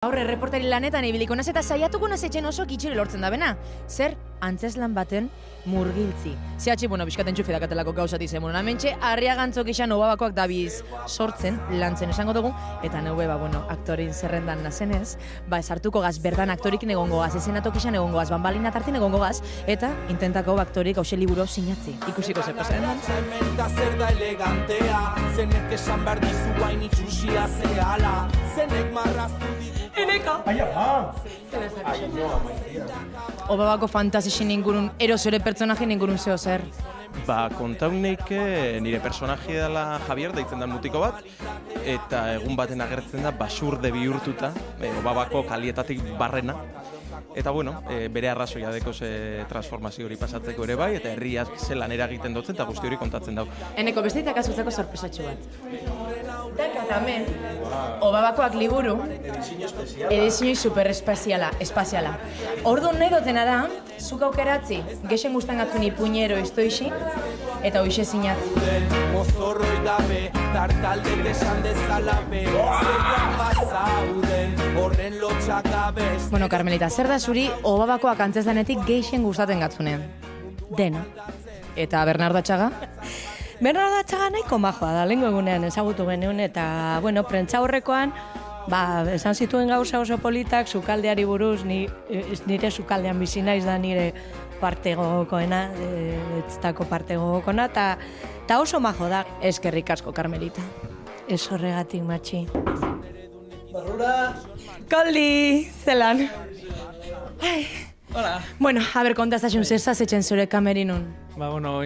Aurre, reporteri lanetan ibiliko naz eta saiatuko naz etxen oso kitxuri lortzen da bena. Zer, antzeslan baten murgiltzi. Zehatxe, bizkaten txufe dakatelako gauzati zen. Hementxe, Arriagantzok izan obabakoak dabiz sortzen, lantzen esango dugu, eta neue, aktorin zerrendan nazenez, esartuko gaz, berdan aktorikin egongo gaz, esenatok izan egongo gaz, banbalina tartin egongo gaz, eta intentako aktorik hause liburu sinatzi. Ikusiko zeko zen. Zer da elegantea, zenek esan behar dizu guain itxusia zehala, zenek marraztu ditu. Eneka! Obabako fantasixin ingurun, erosore personajen ingurun zeo zer? Kontaunik nire personaje dela Javier, deitzen da mutiko bat, eta egun baten agertzen da basurde bihurtuta, Obabako kalietatik barrena. Eta bere arrazoia deko transformazio hori pasatzeko ere bai, eta herriak zelan eragiten dutzen eta guzti hori kontatzen dau. Eneko, besteetak azuzako sorpresatxo bat. Dakatamen, Obabakoak liburu, edizioi superespaziala, espaziala. Ordu nahi dutena da, zuk aukeratzi, gexen guztan gatzun ipuñero iztoixi, eta hoxe sinatzi. Mozorroi gabe, tartaldek esan dezalabe, zegoan bazauden, horren lotxak abez. Carmelita, zer da zuri Obabakoak antzesdanetik geixen gustaten gatzunen? Dena. Eta Bernardo Atxaga? Bernardo Atxaga nahiko majoa da, lehenko egunean ezagutu genuen, eta, prentsaurrekoan, esan zituen gauza oso politak, sukaldeari buruz, nire sukaldean bizi naiz da nire parte gogokoena, etztako parte gogokona, eta oso majo da. Eskerrik asko, Carmelita. Ez horregatik, matxi. Barrura! Koldi, zelan. Hola. Kontaztasun zezaz etxen zure kamerinun.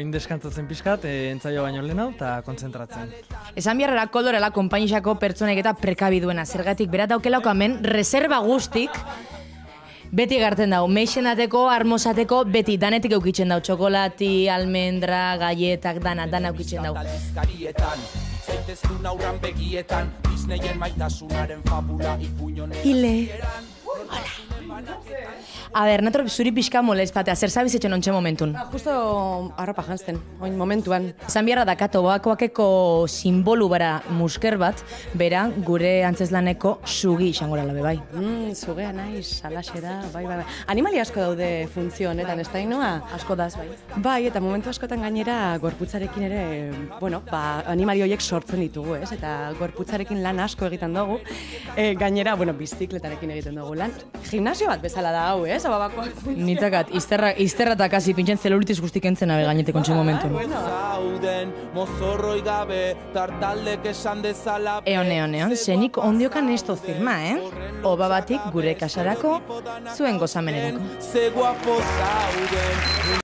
Indeskantzatzen pixkat, entzaio baino lehenau eta kontzentratzen. Esan biharrera kolorela konpainixako pertsonek eta prekabiduena. Zergatik berat daukelako hemen, reserva guztik, beti egartzen dau. Meixenateko, armosateko, beti danetik eukitzen dau. Txokolati, almendra, galletak, dana eukitzen dau. Zaiteztu naurran begietan, Disneyen maitasunaren fabula ipuñonen. Ile. Nator zuri pixka molespatea, zer zabiz etxen ontxe momentun? Justo arropa jantzten, oin momentuan. Esan biharra dakat Obabakoakeko simbolu bara musker bat, bera gure antzeslaneko sugi izango lala bai. Zugea naiz, alaxe da, bai. Animali asko daude funtzio honetan, ez da inoa? Asko daz, bai. Bai, eta momentu askotan gainera gorputzarekin ere, animali horiek sortzen ditugu, ez? Eta gorputzarekin lan asko egiten dugu. Gainera, bizikletarekin egiten dugu lan. Gimnasio bat bezala da hau, ez? Obabakoak. Nitakat, izterra eta kasi pintzen zelulitis guztik entzen abe gaineteko ontxe momentu. Mozorroi gabe, tartaldek esan dezala. Eon, zenik ondiokan ez toz firma, Obabatik gure kasarako, zuen gozamenerako. Ze guapo zauden.